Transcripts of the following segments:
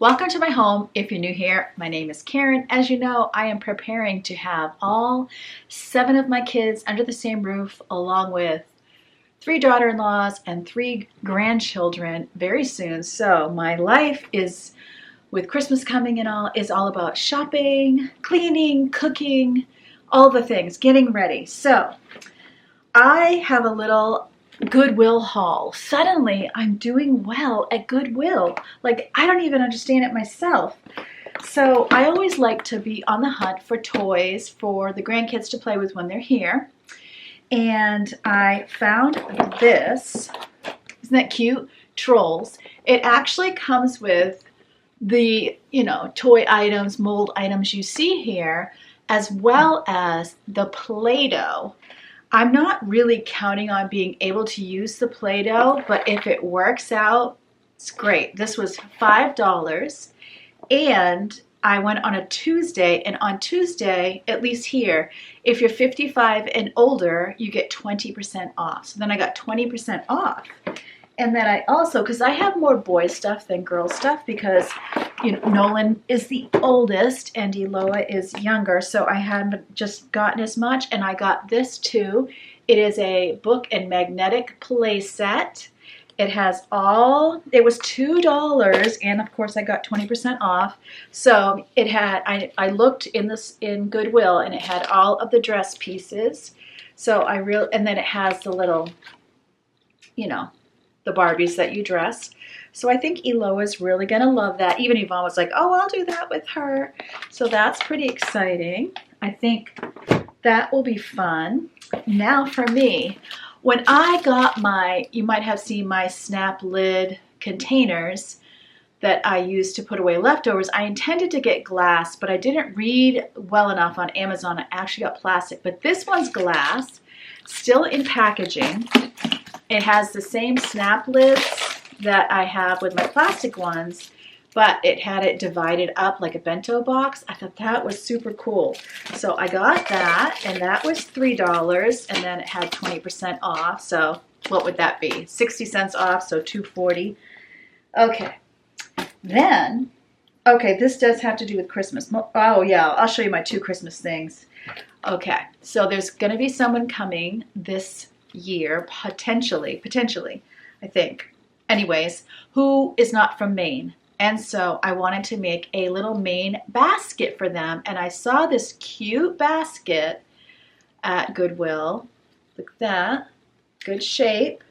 Welcome to my home. If you're new here, my name is Karen. As you know, I am preparing to have all 7 of my kids under the same roof, along with 3 daughter-in-laws and 3 grandchildren very soon. So my life is, with Christmas coming and all, is all about shopping, cleaning, cooking, all the things, getting ready. So I have a little Goodwill haul. Suddenly I'm doing well at Goodwill. Like, I don't even understand it myself. So I always like to be on the hunt for toys for the grandkids to play with when they're here. And I found this. Isn't that cute? Trolls. It actually comes with the, toy items, mold items you see here, as well as the Play-Doh. I'm not really counting on being able to use the Play-Doh, but if it works out, it's great. This was $5, and I went on a Tuesday, and on Tuesday, at least here, if you're 55 and older, you get 20% off. So then I got 20% off. And then I also, because I have more boy stuff than girl stuff, because Nolan is the oldest and Eloa is younger, so I haven't just gotten as much. And I got this too. It is a book and magnetic play set. It has it was $2, and of course I got 20% off. So it had, I looked in Goodwill, and it had all of the dress pieces. So and then it has the little, the Barbies that you dress. So I think Eloa's really going to love that. Even Yvonne was like, oh, I'll do that with her. So that's pretty exciting. I think that will be fun. Now for me, when I got you might have seen my snap lid containers that I used to put away leftovers. I intended to get glass, but I didn't read well enough on Amazon. I actually got plastic, but this one's glass, still in packaging. It has the same snap lids that I have with my plastic ones, but it had it divided up like a bento box. I thought that was super cool. So I got that, and that was $3, and then it had 20% off. So what would that be? 60 cents off, so $2.40. Okay. Then, this does have to do with Christmas. Oh yeah, I'll show you my 2 Christmas things. Okay, so there's going to be someone coming this year, potentially, I think. Anyways, who is not from Maine. And so I wanted to make a little Maine basket for them. And I saw this cute basket at Goodwill. Look at that. Good shape.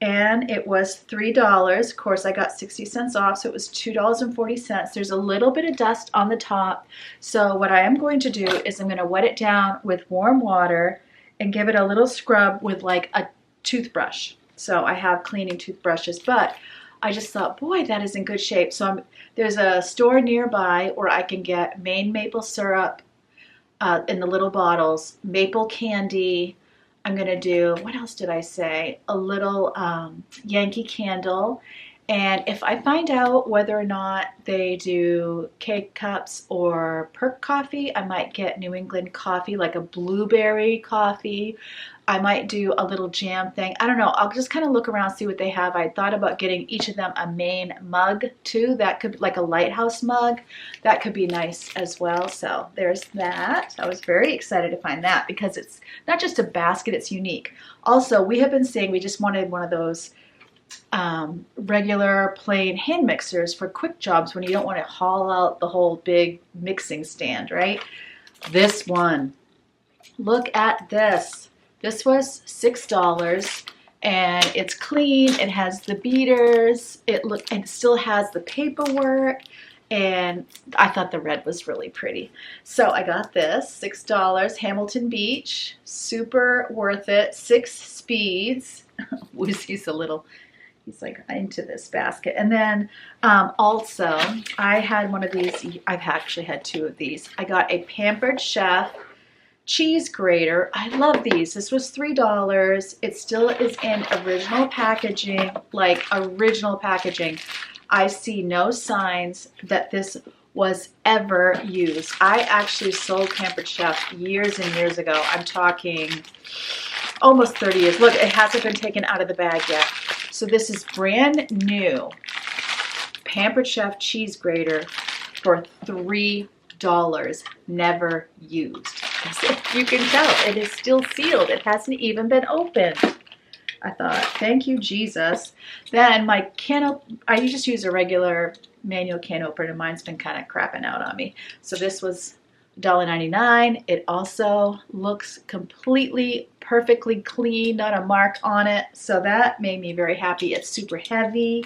And it was $3. Of course, I got 60 cents off, so it was $2.40. There's a little bit of dust on the top. So what I am going to do is I'm going to wet it down with warm water and give it a little scrub with like a toothbrush. So I have cleaning toothbrushes, but I just thought, boy, that is in good shape. So there's a store nearby where I can get Maine maple syrup in the little bottles, maple candy. I'm going to do, what else did I say? A little Yankee Candle. And if I find out whether or not they do K-Cups or perk coffee, I might get New England coffee, like a blueberry coffee. I might do a little jam thing. I don't know. I'll just kind of look around, see what they have. I thought about getting each of them a Maine mug too. That could be like a lighthouse mug. That could be nice as well. So there's that. I was very excited to find that because it's not just a basket, it's unique. Also, we have been saying we just wanted one of those regular plain hand mixers for quick jobs when you don't want to haul out the whole big mixing stand, right? This one. Look at this. This was $6, and it's clean. It has the beaters. And it still has the paperwork, and I thought the red was really pretty. So I got this, $6, Hamilton Beach, super worth it, 6 speeds. Woozy's he's like into this basket. And then also, I had one of these. I've actually had 2 of these. I got a Pampered Chef cheese grater. I love these. This was $3. It still is in original packaging, like original packaging. I see no signs that this was ever used. I actually sold Pampered Chef years and years ago. I'm talking almost 30 years. Look, it hasn't been taken out of the bag yet. So this is brand new Pampered Chef cheese grater for $3. Never used. You can tell it is still sealed. It hasn't even been opened. I thought, thank you, Jesus. Then my I just use a regular manual can opener. Mine's been kind of crapping out on me. So this was $1.99. It also looks completely, perfectly clean, not a mark on it. So that made me very happy. It's super heavy.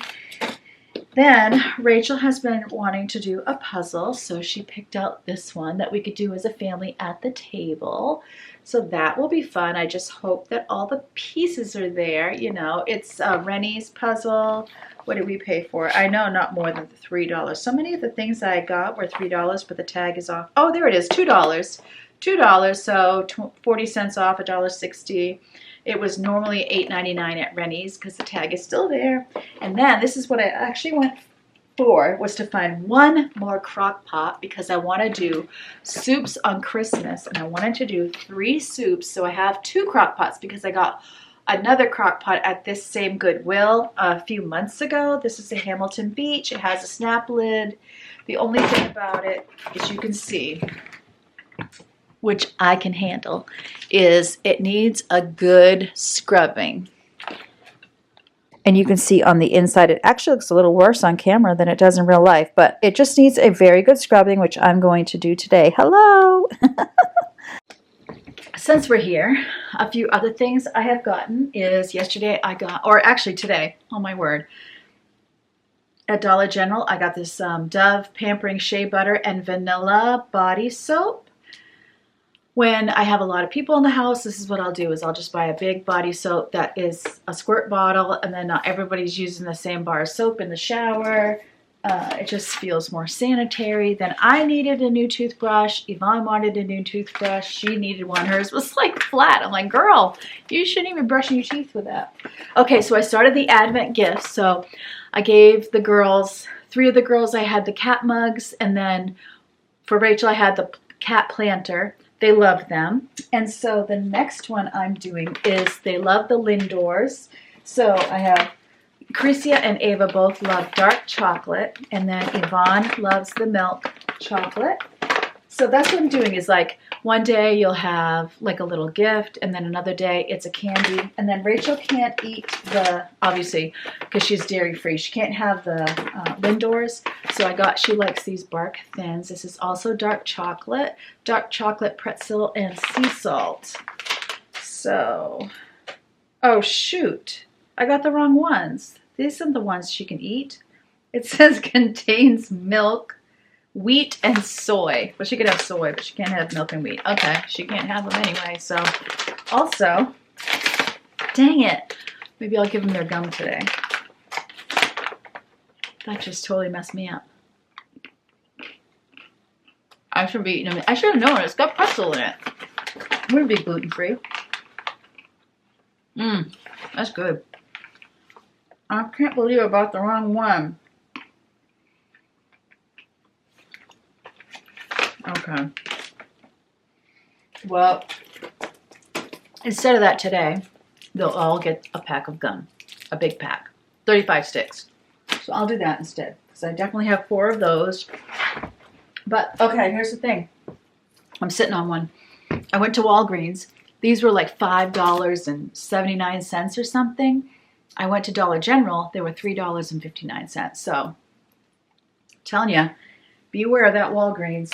Then Rachel has been wanting to do a puzzle, so she picked out this one that we could do as a family at the table. So that will be fun. I just hope that all the pieces are there. You know, it's Rennie's puzzle. What did we pay for it? I know not more than $3. So many of the things that I got were $3, but the tag is off. Oh, there it is, $2. $2, so 40 cents off, $1.60. It was normally $8.99 at Rennie's because the tag is still there. And then this is what I actually went for, was to find one more crock pot because I want to do soups on Christmas, and I wanted to do 3 soups. So I have 2 crock pots because I got another crock pot at this same Goodwill a few months ago. This is a Hamilton Beach. It has a snap lid. The only thing about it, as you can see, which I can handle, is it needs a good scrubbing. And you can see on the inside, it actually looks a little worse on camera than it does in real life, but it just needs a very good scrubbing, which I'm going to do today. Hello! Since we're here, a few other things I have gotten is yesterday I got, or actually today, oh my word, at Dollar General, I got this Dove Pampering Shea Butter and Vanilla Body Soap. When I have a lot of people in the house, this is what I'll do, is I'll just buy a big body soap that is a squirt bottle, and then not everybody's using the same bar of soap in the shower. It just feels more sanitary. Then I needed a new toothbrush. Yvonne wanted a new toothbrush. She needed one. Hers was like flat. I'm like, girl, you shouldn't even brush your teeth with that. Okay, so I started the Advent gifts. So I gave the girls, 3 of the girls, I had the cat mugs, and then for Rachel, I had the cat planter. They love them. And so the next one I'm doing is they love the Lindors. So I have Crecia and Ava both love dark chocolate, and then Yvonne loves the milk chocolate. So that's what I'm doing, is like one day you'll have like a little gift, and then another day it's a candy. And then Rachel can't eat the, obviously, because she's dairy free, she can't have the Lindors. So she likes these bark thins. This is also dark chocolate pretzel, and sea salt. So, oh shoot, I got the wrong ones. These are the ones she can eat. It says contains milk, wheat, and soy. Well, she could have soy, but she can't have milk and wheat. Okay, she can't have them anyway. So, also, dang it. Maybe I'll give them their gum today. That just totally messed me up. I should be eating them. I should have known. It's got pretzel in it. It wouldn't be gluten-free. That's good. I can't believe I bought the wrong one. Okay. Well, instead of that today, they'll all get a pack of gum. A big pack. 35 sticks. So I'll do that instead, because I definitely have 4 of those. But, okay, here's the thing. I'm sitting on one. I went to Walgreens. These were like $5.79 or something. I went to Dollar General. They were $3.59. So, I'm telling you, be aware of that Walgreens.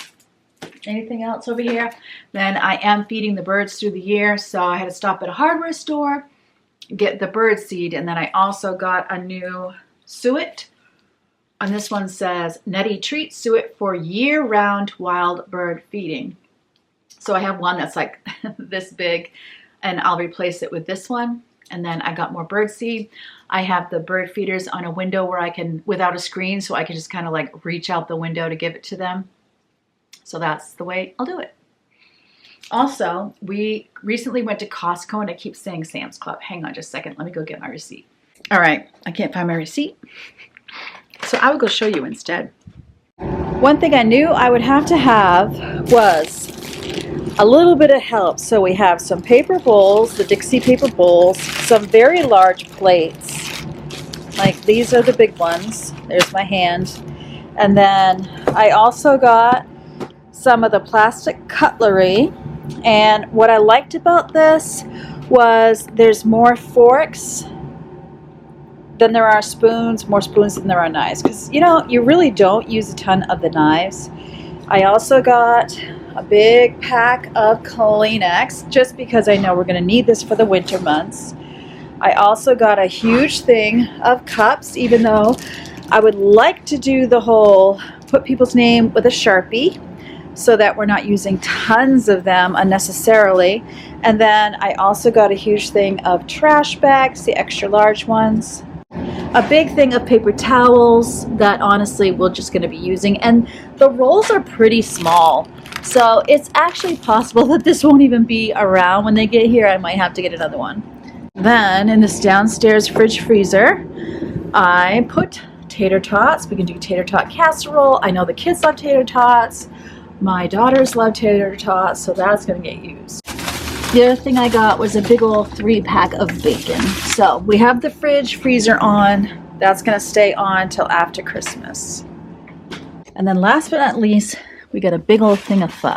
Anything else over here? Then I am feeding the birds through the year, so I had to stop at a hardware store, get the bird seed, and then I also got a new suet. And this one says Nutty Treat Suet for year-round wild bird feeding. So I have one that's like this big, and I'll replace it with this one. And then I got more bird seed. I have the bird feeders on a window where I can, without a screen, so I can just kind of like reach out the window to give it to them. So that's the way I'll do it. Also, we recently went to Costco, and I keep saying Sam's Club. Hang on just a second. Let me go get my receipt. All right. I can't find my receipt, so I will go show you instead. One thing I knew I would have to have was a little bit of help. So we have some paper bowls, the Dixie paper bowls, some very large plates, Like these are the big ones. There's my hand. And then I also got some of the plastic cutlery. And what I liked about this was there's more forks than there are spoons, more spoons than there are knives. Because, you know, you really don't use a ton of the knives. I also got a big pack of Kleenex just because I know we're going to need this for the winter months. I also got a huge thing of cups, even though I would like to do the whole put people's name with a Sharpie so that we're not using tons of them unnecessarily. And then I also got a huge thing of trash bags, the extra large ones. A big thing of paper towels that honestly we're just going to be using. And the rolls are pretty small. So it's actually possible that this won't even be around when they get here. I might have to get another one. Then in this downstairs fridge freezer, I put tater tots. We can do tater tot casserole. I know the kids love tater tots. My daughters love tater tots, so that's going to get used. The other thing I got was a big old 3-pack of bacon. So we have the fridge freezer on. That's going to stay on till after Christmas. And then last but not least, we got a big old thing of pho.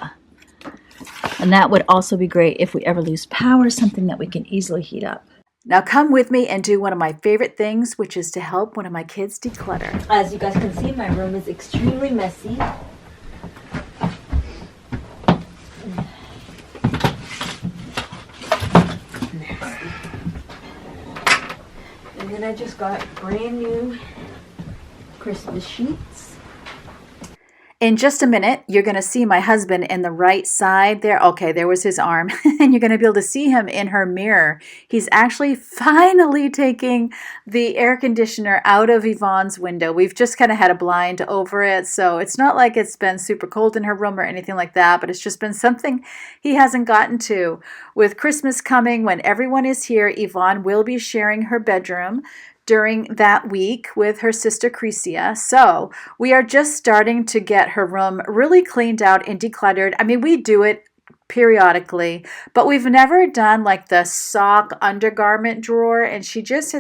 And that would also be great if we ever lose power, something that we can easily heat up. Now come with me and do one of my favorite things, which is to help one of my kids declutter. As you guys can see, my room is extremely messy. And then I just got brand new Christmas sheets. In just a minute, you're going to see my husband in the right side there. Okay, there was his arm. And you're going to be able to see him in her mirror. He's actually finally taking the air conditioner out of Yvonne's window. We've just kind of had a blind over it, so it's not like it's been super cold in her room or anything like that, but it's just been something he hasn't gotten to. With Christmas coming, when everyone is here, Yvonne will be sharing her bedroom during that week with her sister Crecia. So we are just starting to get her room really cleaned out and decluttered. I mean, we do it periodically, but we've never done like the sock undergarment drawer. And she has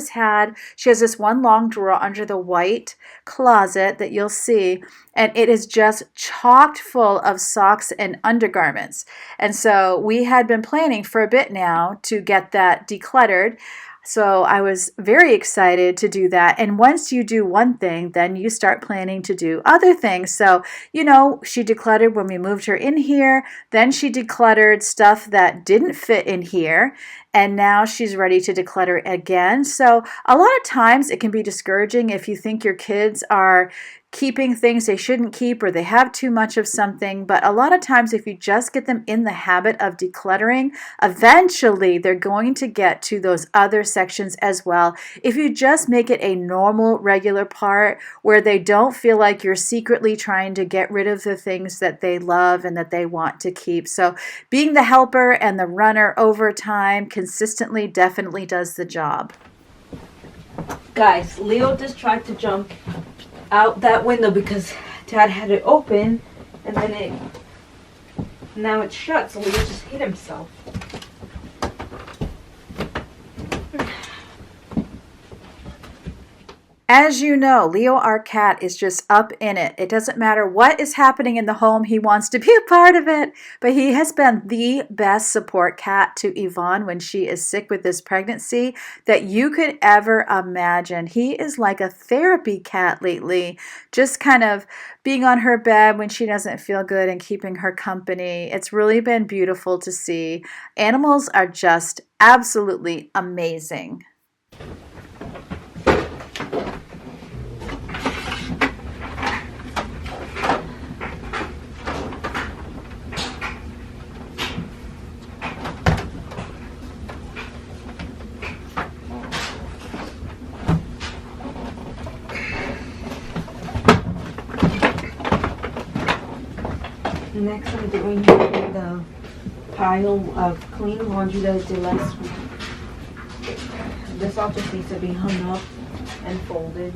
this one long drawer under the white closet that you'll see. And it is just chocked full of socks and undergarments. And so we had been planning for a bit now to get that decluttered. So I was very excited to do that. And once you do one thing, then you start planning to do other things. So, you know, she decluttered when we moved her in here. Then she decluttered stuff that didn't fit in here. And now she's ready to declutter again. So a lot of times it can be discouraging if you think your kids are keeping things they shouldn't keep or they have too much of something. But a lot of times if you just get them in the habit of decluttering, eventually they're going to get to those other sections as well. If you just make it a normal, regular part where they don't feel like you're secretly trying to get rid of the things that they love and that they want to keep. So being the helper and the runner over time consistently definitely does the job. Guys, Leo just tried to jump out that window because Dad had it open and then now it's shut, so Leo just hit himself. As you know, Leo, our cat, is just up in it. It doesn't matter what is happening in the home. He wants to be a part of it. But he has been the best support cat to Yvonne when she is sick with this pregnancy that you could ever imagine. He is like a therapy cat lately, just kind of being on her bed when she doesn't feel good and keeping her company. It's really been beautiful to see. Animals are just absolutely amazing. Next I'm doing the pile of clean laundry that I did last week. This all just needs to be hung up and folded.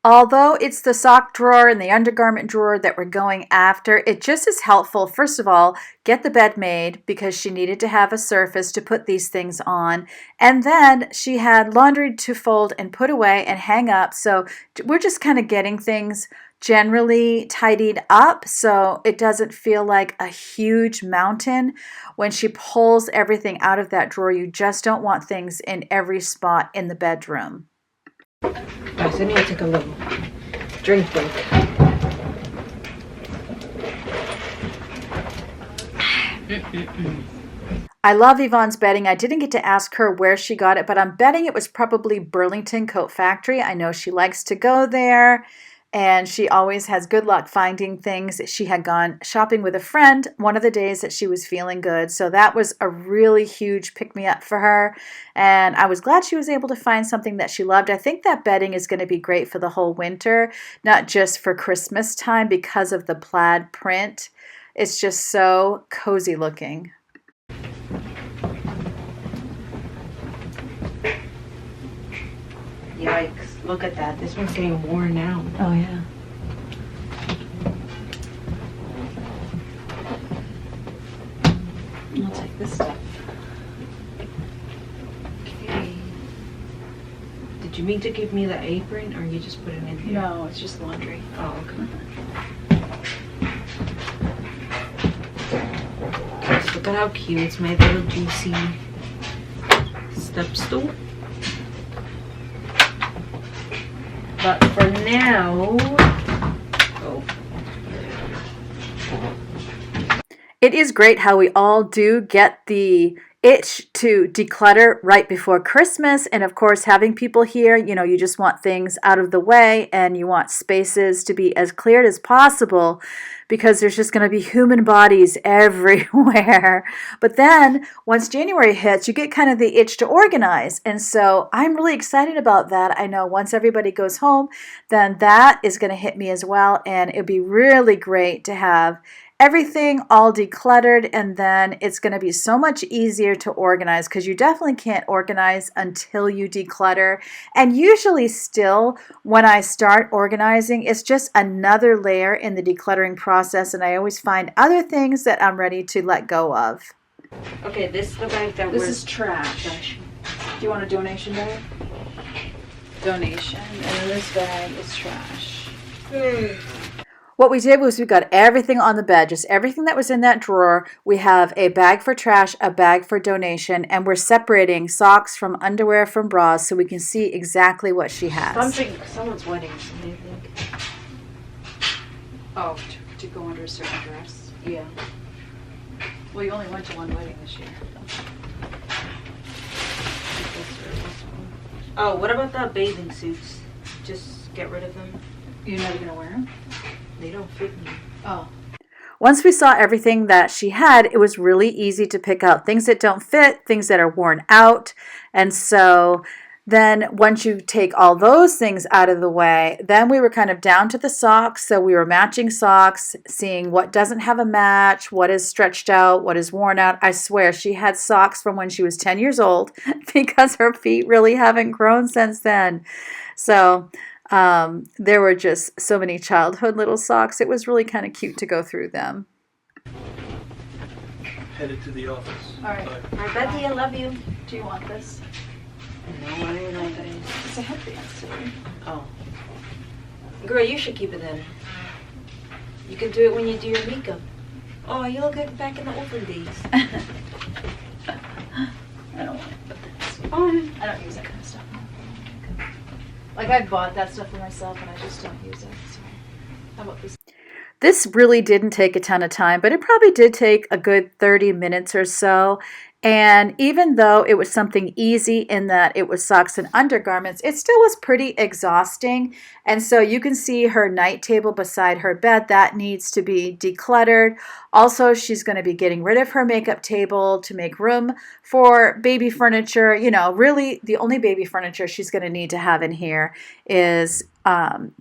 Although it's the sock drawer and the undergarment drawer that we're going after, it just is helpful. First of all, get the bed made because she needed to have a surface to put these things on. And then she had laundry to fold and put away and hang up. So we're just kind of getting things generally tidied up so it doesn't feel like a huge mountain. When she pulls everything out of that drawer, you just don't want things in every spot in the bedroom. Guys, I need to take a little drink break. I love Yvonne's bedding. I didn't get to ask her where she got it, but I'm betting it was probably Burlington Coat Factory. I know she likes to go there, and she always has good luck finding things. She had gone shopping with a friend one of the days that she was feeling good, so that was a really huge pick-me-up for her, and I was glad she was able to find something that she loved. I think that bedding is going to be great for the whole winter, not just for Christmas time because of the plaid print. It's just so cozy looking. Yikes, look at that. This one's getting worn out. Oh, yeah. I'll take this stuff. Okay. Did you mean to give me the apron or you just put it in here? No, it's just laundry. Oh, okay. Guys, look at how cute. It's my little juicy step stool. But for now, It is great how we all do get the itch to declutter right before Christmas. And of course, having people here, you just want things out of the way and you want spaces to be as cleared as possible because there's just going to be human bodies everywhere. But then once January hits, you get kind of the itch to organize. And so I'm really excited about that. I know once everybody goes home, then that is going to hit me as well. And it'd be really great to have everything all decluttered, and then it's going to be so much easier to organize because you definitely can't organize until you declutter. And usually still when I start organizing, it's just another layer in the decluttering process, and I always find other things that I'm ready to let go of. okay, this is the bag that This is trash. Do you want a donation bag? Donation. And then this bag is trash. What we did was we got everything on the bed, just everything that was in that drawer. We have a bag for trash, a bag for donation, and we're separating socks from underwear from bras so we can see exactly what she has. Someone's wedding, I think. Oh, to go under a certain dress? Yeah. Well, you only went to one wedding this year. Oh, what about the bathing suits? Just get rid of them. You're never going to wear them? They don't fit me. Oh. Once we saw everything that she had, it was really easy to pick out things that don't fit, things that are worn out. And so then once you take all those things out of the way, then we were kind of down to the socks. So we were matching socks, seeing what doesn't have a match, what is stretched out, what is worn out. I swear she had socks from when she was 10 years old because her feet really haven't grown since then. So there were just so many childhood little socks. It was really kind of cute to go through them. Headed to the office. All right. Bye. Hi, Betty, I love you. Do you want this? No, I don't like it. It's a headband, silly. Oh. Girl, you should keep it then. You can do it when you do your makeup. Oh, you look like back in the olden days. I don't want it, but I don't use that kind of stuff. Like I bought that stuff for myself and I just don't use it. So how about this? This really didn't take a ton of time, but it probably did take a good 30 minutes or so. And even though it was something easy in that it was socks and undergarments, it still was pretty exhausting. And so you can see her night table beside her bed. That needs to be decluttered. Also, she's going to be getting rid of her makeup table to make room for baby furniture. Really the only baby furniture she's going to need to have in here is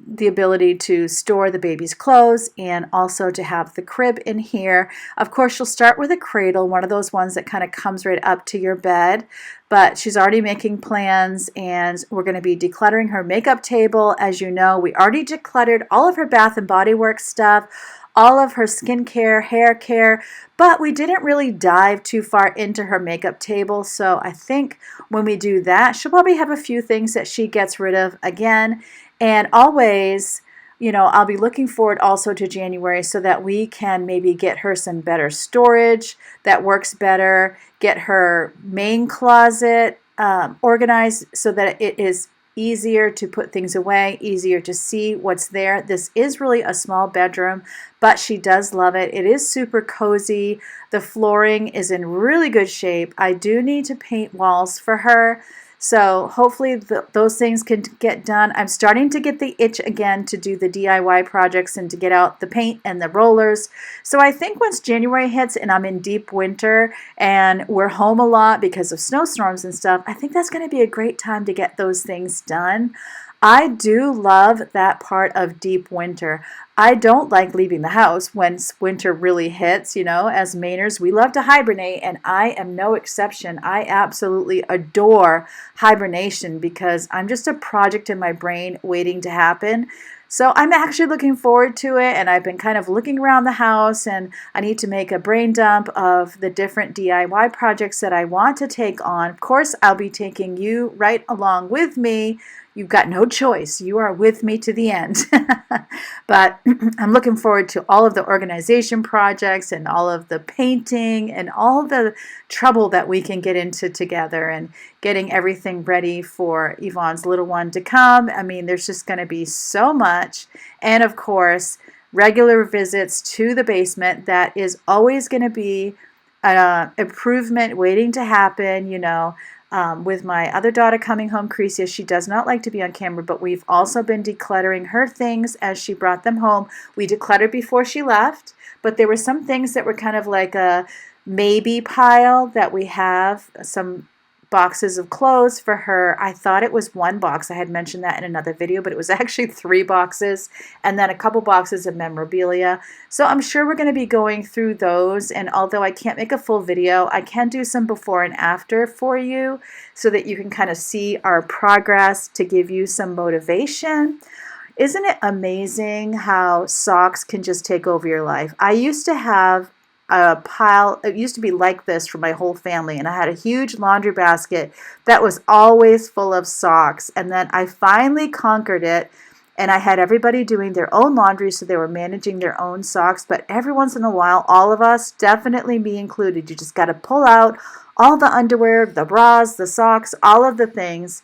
the ability to store the baby's clothes and also to have the crib in here. Of course, she'll start with a cradle, one of those ones that kind of comes right up to your bed, but she's already making plans, and we're going to be decluttering her makeup table. As you know, we already decluttered all of her Bath and Body Works stuff, all of her skincare, hair care, but we didn't really dive too far into her makeup table. So I think when we do that, she'll probably have a few things that she gets rid of again. And always, you know, I'll be looking forward also to January so that we can maybe get her some better storage that works better, get her main closet organized so that it is easier to put things away, easier to see what's there. This is really a small bedroom, but she does love it. It is super cozy. The flooring is in really good shape. I do need to paint walls for her. So hopefully those things can get done. I'm starting to get the itch again to do the DIY projects and to get out the paint and the rollers. So I think once January hits and I'm in deep winter and we're home a lot because of snowstorms and stuff, I think that's going to be a great time to get those things done. I do love that part of deep winter. I don't like leaving the house when winter really hits. You know, as Mainers, we love to hibernate, and I am no exception. I absolutely adore hibernation because I'm just a project in my brain waiting to happen. So I'm actually looking forward to it, and I've been kind of looking around the house, and I need to make a brain dump of the different DIY projects that I want to take on. Of course, I'll be taking you right along with me. You've got no choice. You are with me to the end. But I'm looking forward to all of the organization projects and all of the painting and all the trouble that we can get into together and getting everything ready for Yvonne's little one to come. I mean, there's just going to be so much. And of course, regular visits to the basement. That is always going to be an improvement waiting to happen, you know. With my other daughter coming home, Crecia, she does not like to be on camera, but we've also been decluttering her things as she brought them home. We decluttered before she left, but there were some things that were kind of like a maybe pile that we have, some boxes of clothes for her. I thought it was one box. I had mentioned that in another video, but it was actually 3 boxes and then a couple boxes of memorabilia. So I'm sure we're going to be going through those, and although I can't make a full video, I can do some before and after for you so that you can kind of see our progress to give you some motivation. Isn't it amazing how socks can just take over your life? I used to have a pile, it used to be like this for my whole family, and I had a huge laundry basket that was always full of socks, and then I finally conquered it, and I had everybody doing their own laundry, so they were managing their own socks. But every once in a while, all of us, definitely me included, you just got to pull out all the underwear, the bras, the socks, all of the things,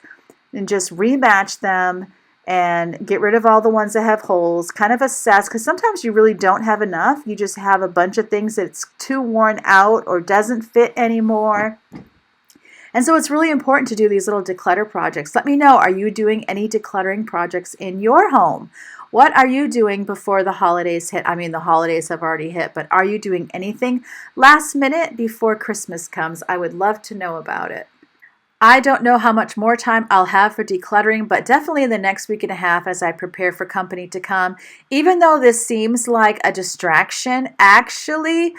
and just rematch them and get rid of all the ones that have holes, kind of assess, because sometimes you really don't have enough. You just have a bunch of things that's too worn out or doesn't fit anymore. And so it's really important to do these little declutter projects. Let me know, are you doing any decluttering projects in your home? What are you doing before the holidays hit? I mean, the holidays have already hit, but are you doing anything last minute before Christmas comes? I would love to know about it. I don't know how much more time I'll have for decluttering, but definitely in the next week and a half as I prepare for company to come. Even though this seems like a distraction, actually,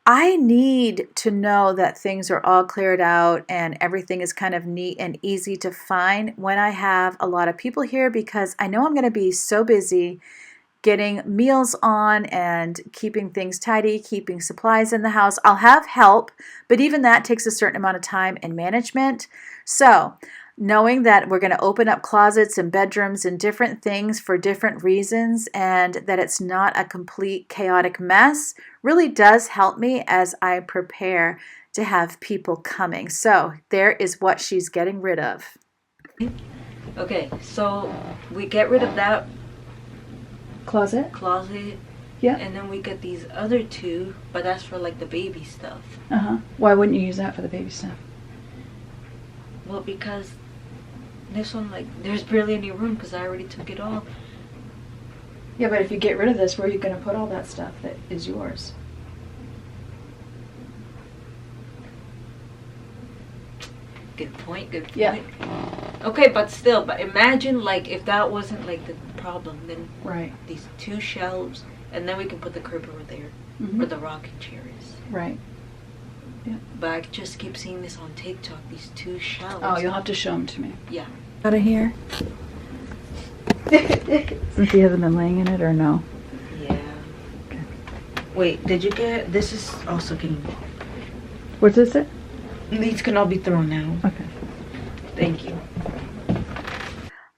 I need to know that things are all cleared out and everything is kind of neat and easy to find when I have a lot of people here, because I know I'm going to be so busy getting meals on and keeping things tidy, keeping supplies in the house. I'll have help, but even that takes a certain amount of time and management. So knowing that we're going to open up closets and bedrooms and different things for different reasons, and that it's not a complete chaotic mess, really does help me as I prepare to have people coming. So there is what she's getting rid of. Okay, so we get rid of that Closet? Yeah. And then we get these other 2, but that's for like the baby stuff. Why wouldn't you use that for the baby stuff? Well, because this one, like, there's barely any room because I already took it all. Yeah, but if you get rid of this, where are you going to put all that stuff that is yours? Good point, good point. Yeah. Okay, but still, but imagine like if that wasn't like the problem, then Right. these 2 shelves, and then we can put the crib over there, Mhm. where the rocking chair is. Right. But I just keep seeing this on TikTok, these 2 shelves. Oh, you'll have to show them to me. Yeah. Out of here. Since he hasn't been laying in it, or no? Yeah. Okay. Wait, did you get, this is also can, What's this? It? these can all be thrown out. Okay. Thank you.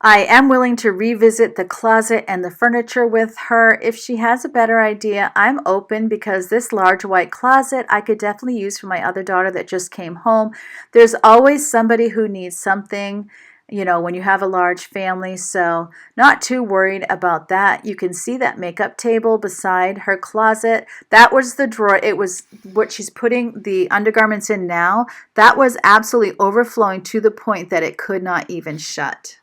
I am willing to revisit the closet and the furniture with her. If she has a better idea, I'm open, because this large white closet I could definitely use for my other daughter that just came home. There's always somebody who needs something, you know, when you have a large family, so not too worried about that. You can see that makeup table beside her closet. That was the drawer. It was what she's putting the undergarments in now. That was absolutely overflowing to the point that it could not even shut.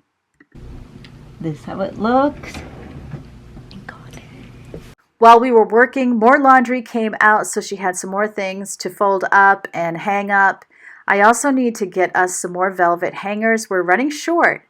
This is how it looks. While we were working, more laundry came out, so she had some more things to fold up and hang up. I also need to get us some more velvet hangers. We're running short,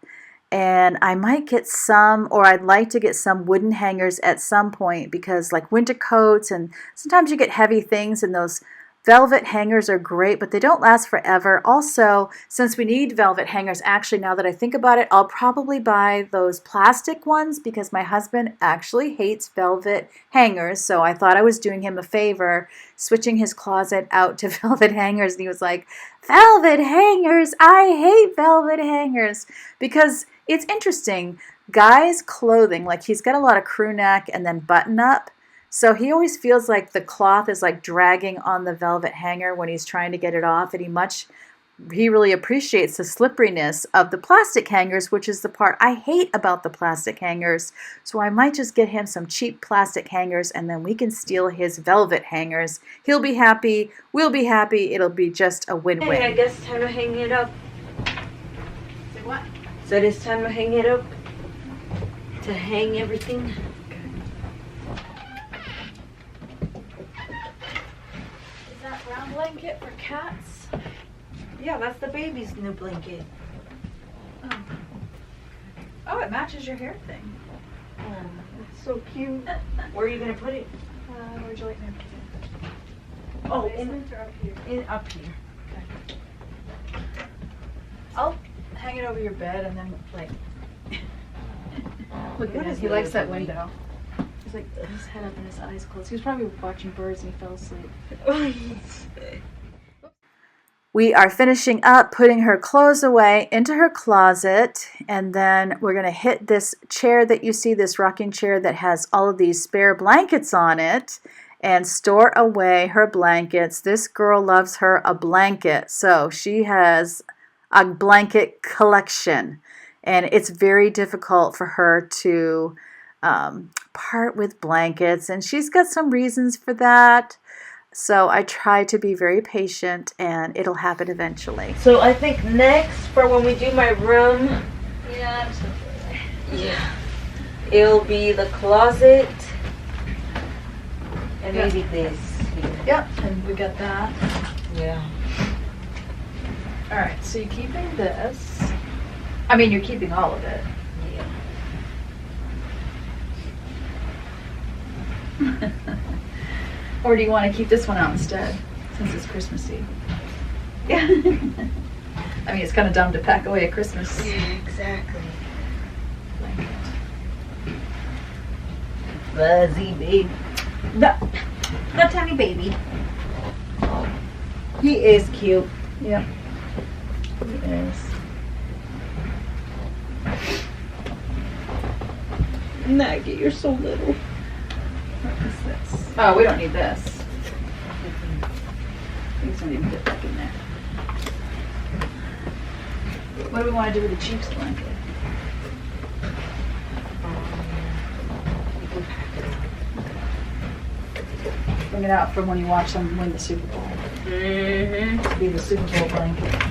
and I might get some, or I'd like to get some wooden hangers at some point, because like winter coats, and sometimes you get heavy things, and those velvet hangers are great, but they don't last forever. Also, since we need velvet hangers, actually, now that I think about it, I'll probably buy those plastic ones, because my husband actually hates velvet hangers. So I thought I was doing him a favor, switching his closet out to velvet hangers. And he was like, velvet hangers? I hate velvet hangers. Because it's interesting. Guys' clothing, like he's got a lot of crew neck and then button up. So he always feels like the cloth is like dragging on the velvet hanger when he's trying to get it off, and he really appreciates the slipperiness of the plastic hangers, which is the part I hate about the plastic hangers. So I might just get him some cheap plastic hangers, and then we can steal his velvet hangers. He'll be happy, we'll be happy, it'll be just a win-win. Hey, I guess it's time to hang it up. Say what? So it's time to hang it up. To hang everything. Brown blanket for cats. Yeah, that's the baby's new blanket. Oh, it matches your hair thing. Oh, that's so cute. Where are you gonna put it? Where'd you like me to put it? Oh, Basement or up here? up here. Okay. I'll hang it over your bed, and then like look at him. He likes that window. He's like his head up and his eyes closed. He was probably watching birds and he fell asleep. We are finishing up putting her clothes away into her closet, and then we're going to hit this chair that you see, this rocking chair that has all of these spare blankets on it, and store away her blankets. This girl loves her a blanket, so she has a blanket collection, and it's very difficult for her to part with blankets, and she's got some reasons for that. So I try to be very patient, and it'll happen eventually. So I think next, for when we do my room, Yeah, I'm so good. yeah, it'll be the closet and maybe this here. Yep, and we got that. Yeah. All right, so you're keeping this. I mean, you're keeping all of it. Yeah. Or do you want to keep this one out instead, since it's Christmassy? Yeah. I mean, it's kind of dumb to pack away a Christmas Exactly. blanket. Fuzzy baby. The tiny baby. He is cute. Yep. He is. Maggie, you're so little. What is this? Oh, we don't need this. These don't even fit back in there. What do we want to do with the Chiefs blanket? You can pack it up. Bring it out from when you watch them win the Super Bowl. Mm-hmm. Be the Super Bowl blanket.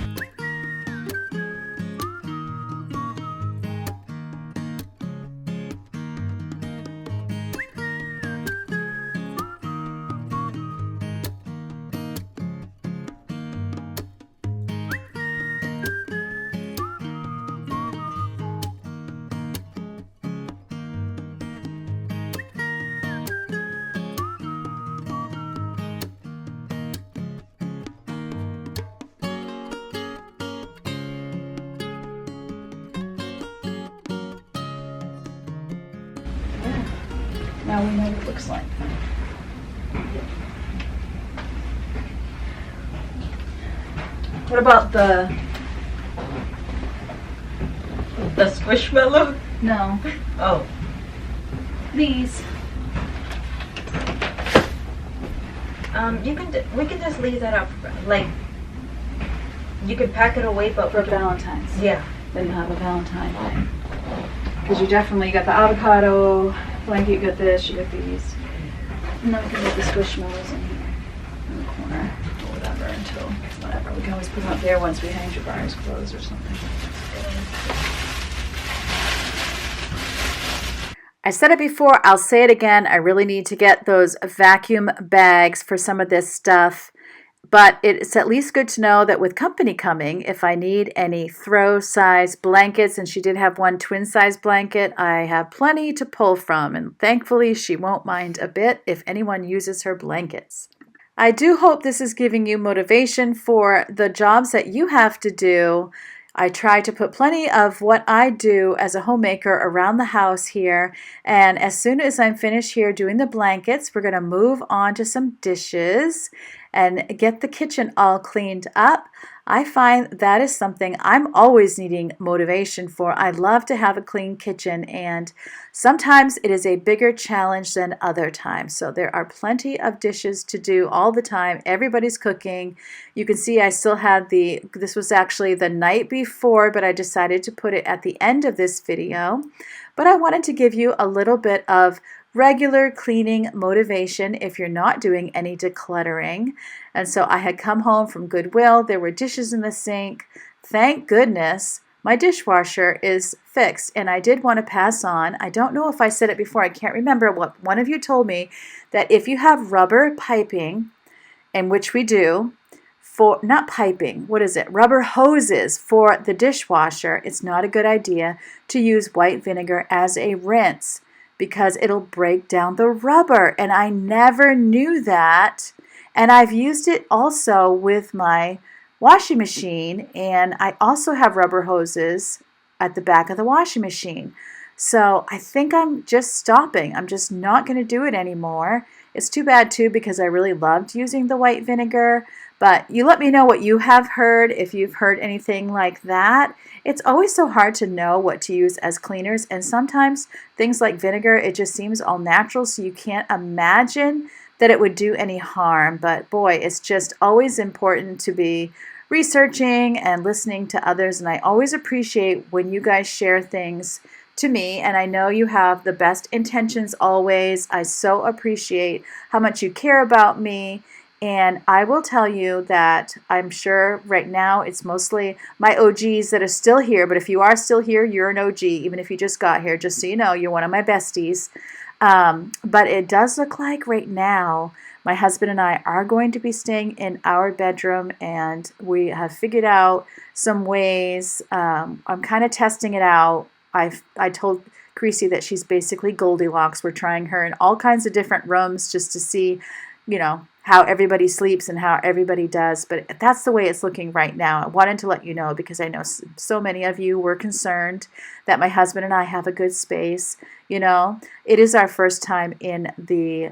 Now we know what it looks like. What about the squishmallow? No. Oh. These. We can just leave that up. Like, you could pack it away, but For Valentine's. yeah. Then you'll have a Valentine thing. Because you definitely got the avocado blanket, you got this, you got these. And then we can put the squishmallows in here, in the corner, or whatever, until whatever. We can always put them up there once we hang Jabari's clothes or something. I said it before, I'll say it again. I really need to get those vacuum bags for some of this stuff. But it's at least good to know that with company coming, if I need any throw size blankets, and she did have one twin size blanket, I have plenty to pull from. And thankfully, she won't mind a bit if anyone uses her blankets. I do hope this is giving you motivation for the jobs that you have to do. I try to put plenty of what I do as a homemaker around the house here. And as soon as I'm finished here doing the blankets, we're going to move on to some dishes and get the kitchen all cleaned up. I find that is something I'm always needing motivation for. I love to have a clean kitchen, and sometimes it is a bigger challenge than other times. So there are plenty of dishes to do all the time. Everybody's cooking. You can see I still had this was actually the night before, but I decided to put it at the end of this video. But I wanted to give you a little bit of regular cleaning motivation if you're not doing any decluttering. And so I had come home from Goodwill. There were dishes in the sink. Thank goodness my dishwasher is fixed. And I did want to pass on, I don't know if I said it before, I can't remember what one of you told me, that if you have rubber piping, and which we do, for not piping, what is it? Rubber hoses for the dishwasher, it's not a good idea to use white vinegar as a rinse, because it'll break down the rubber. And I never knew that. And I've used it also with my washing machine. And I also have rubber hoses at the back of the washing machine. So I think I'm just stopping. I'm just not going to do it anymore. It's too bad too, because I really loved using the white vinegar. But you let me know what you have heard, if you've heard anything like that. It's always so hard to know what to use as cleaners, and sometimes things like vinegar, it just seems all natural, so you can't imagine that it would do any harm. But boy, it's just always important to be researching and listening to others, and I always appreciate when you guys share things to me, and I know you have the best intentions always. I so appreciate how much you care about me. And I will tell you that I'm sure right now it's mostly my OGs that are still here. But if you are still here, you're an OG, even if you just got here. Just so you know, you're one of my besties. But it does look like right now my husband and I are going to be staying in our bedroom. And we have figured out some ways. I'm kind of testing it out. I told Creasy that she's basically Goldilocks. We're trying her in all kinds of different rooms just to see, you know, how everybody sleeps and how everybody does. But that's the way it's looking right now. I wanted to let you know because I know so many of you were concerned that my husband and I have a good space. You know, it is our first time in the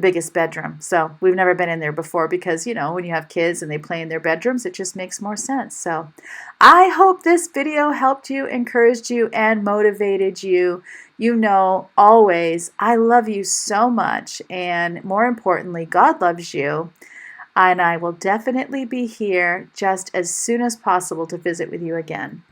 biggest bedroom. So we've never been in there before because, you know, when you have kids and they play in their bedrooms, it just makes more sense. So I hope this video helped you, encouraged you, and motivated you. You know, always, I love you so much. And more importantly, God loves you. And I will definitely be here just as soon as possible to visit with you again.